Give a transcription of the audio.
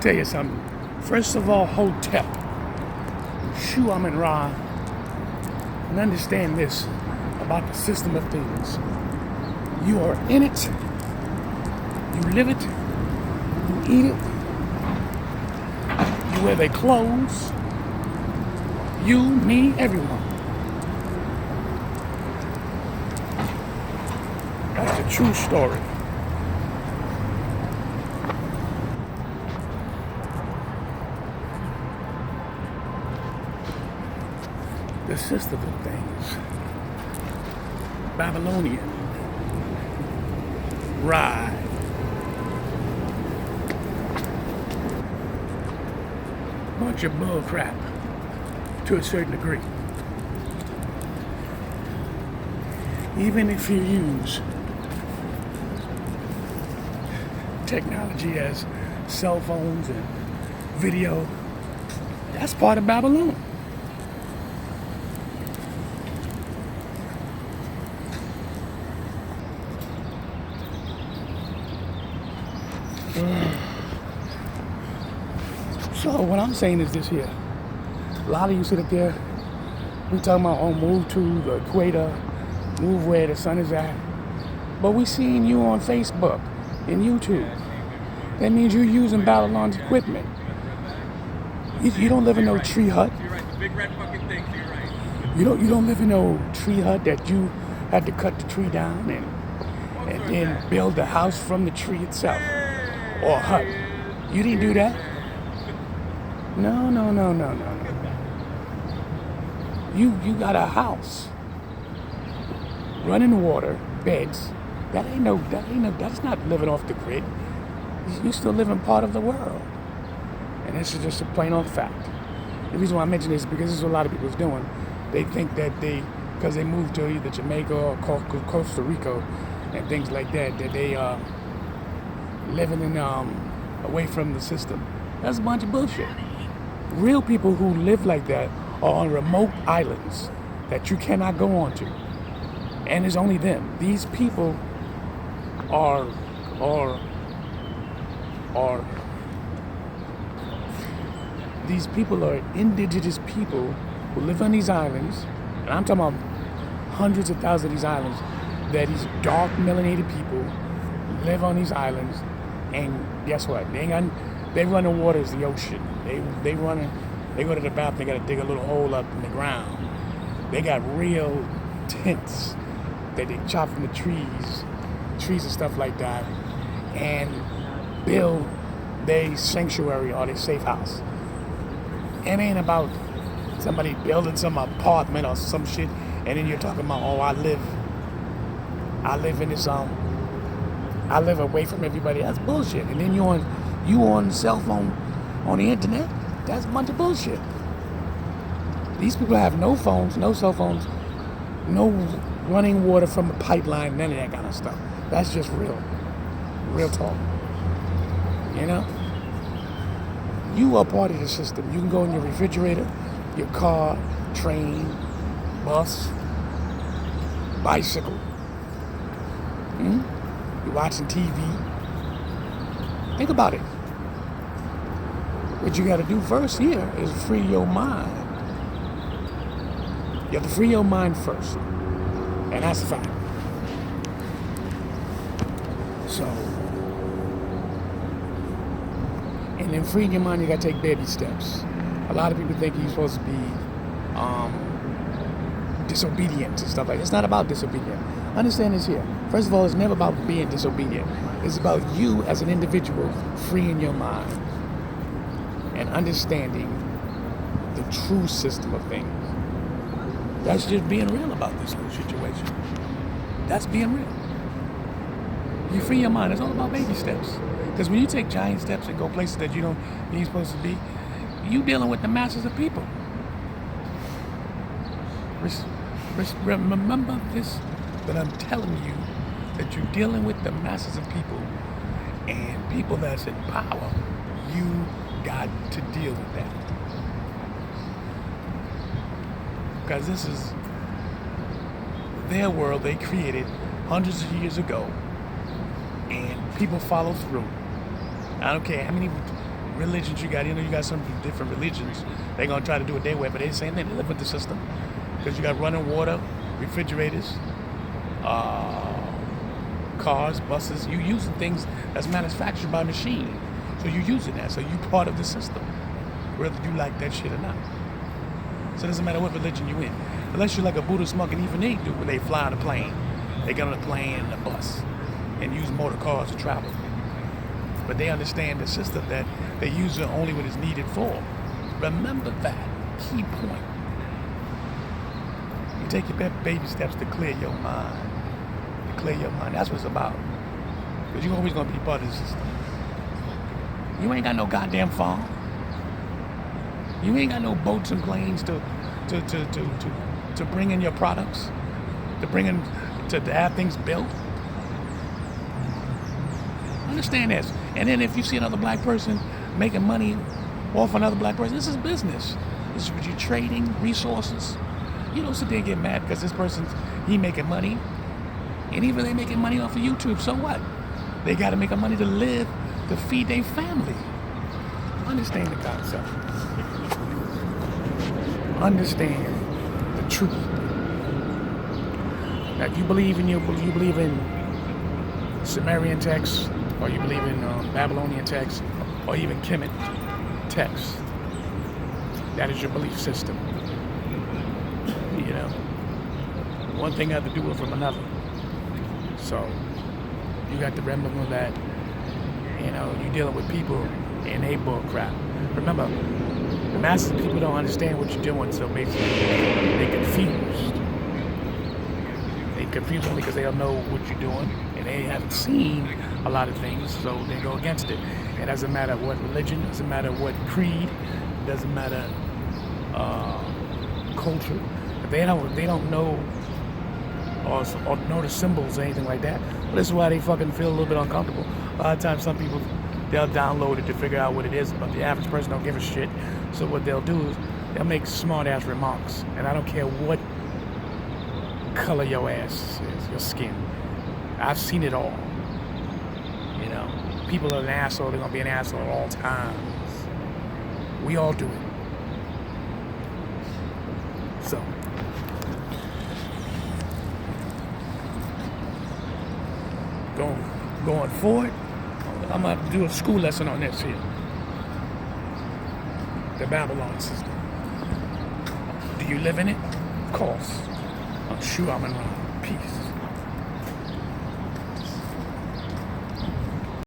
tell you something. First of all, Hotep, SHU AMUN RA, and understand this about the system of things. You are in it, you live it, you eat it, you wear their clothes, you, me, everyone. That's the true story. The system of things. Babylonian. Ride. Bunch of bull crap to a certain degree. Even if you use technology as cell phones and video, that's part of Babylon. So what I'm saying is this here. A lot of you sit up there, we talking about, oh, move to the equator, move where the sun is at. But we seeing you on Facebook and YouTube. That means you're using Babylon's equipment. You don't live in no tree hut. You don't live in no tree hut that you had to cut the tree down and then build the house from the tree itself. Or a hut. You didn't do that? No. You got a house, running water, beds. That's not living off the grid. You're still living part of the world. And this is just a plain old fact. The reason why I mention this is because this is what a lot of people's doing. They think that because they moved to either Jamaica or Costa Rica and things like that, that they living in away from the system. That's a bunch of bullshit. Real people who live like that are on remote islands that you cannot go onto, and it's only them. These people are these people are indigenous people who live on these islands, and I'm talking about hundreds of thousands of these islands. That these dark melanated people live on these islands. And guess what? They run the waters, the ocean. They go to the bathroom. They got to dig a little hole up in the ground. They got real tents that they chop from the trees and stuff like that, and build their sanctuary or their safe house. It ain't about somebody building some apartment or some shit, and then you're talking about, oh, I live in this I live away from everybody. That's bullshit. And then you on cell phone, on the internet. That's a bunch of bullshit. These people have no phones, no cell phones, no running water from a pipeline, none of that kind of stuff. That's just real talk. You know? You are part of the system. You can go in your refrigerator, your car, train, bus, bicycle. You're watching TV. Think about it. What you got to do first here is free your mind. You have to free your mind first. And that's a fact. So, and then freeing your mind, you got to take baby steps. A lot of people think you're supposed to be disobedient and stuff like that. It's not about disobedient. Understand this here. First of all, it's never about being disobedient. It's about you as an individual freeing your mind and understanding the true system of things. That's just being real about this whole situation. That's being real. You free your mind. It's all about baby steps. Because when you take giant steps and go places that you ain't supposed to be, you dealing with the masses of people. Remember this, that I'm telling you that you're dealing with the masses of people, and people that's in power. You got to deal with that. Because this is their world they created hundreds of years ago, and people follow through. I don't care how many religions you got. You know, you got some different religions. They're gonna try to do it their way, but they saying they live with the system because you got running water, refrigerators, cars, buses. You using things that's manufactured by machine, so you using that. So you part of the system, whether you like that shit or not. So it doesn't matter what religion you in, unless you're like a Buddhist monk, and even they do when they fly on a plane. They get on a plane and a bus and use motor cars to travel. But they understand the system that they use it only when it's needed for. Remember that key point. You take your baby steps to clear your mind. To clear your mind. That's what it's about. Because you're always going to be part of the system. You ain't got no goddamn farm. You ain't got no boats and planes to bring in your products. To bring in, to have things built. Understand this. And then if you see another black person making money off another black person, this is business. This is what you're trading resources. You don't sit there and get mad because this person's, he making money. And even they making money off of YouTube, so what? They got to make money to live, to feed their family. Understand the concept. Understand the truth. Now, if you believe in Sumerian texts, or you believe in Babylonian texts, or even Kemet texts, that is your belief system. You know, one thing has to do with from another. So you got to remember that. You know, you're dealing with people and they bull crap. Remember, the masses of people don't understand what you're doing, so basically they're confused. They're confused only because they don't know what you're doing, and they haven't seen a lot of things, so they go against it. It doesn't matter what religion, doesn't matter what creed, doesn't matter culture. If they don't know or know the symbols or anything like that. But this is why they fucking feel a little bit uncomfortable. A lot of times some people, they'll download it to figure out what it is, but the average person don't give a shit. So what they'll do is they'll make smart ass remarks, and I don't care what color your ass is, your skin. I've seen it all. You know, people are an asshole, they're gonna be an asshole at all times. We all do it. So going forward, I'm gonna have to do a school lesson on this here. The Babylon system. Do you live in it? Of course. SHU AMUN RA. Peace.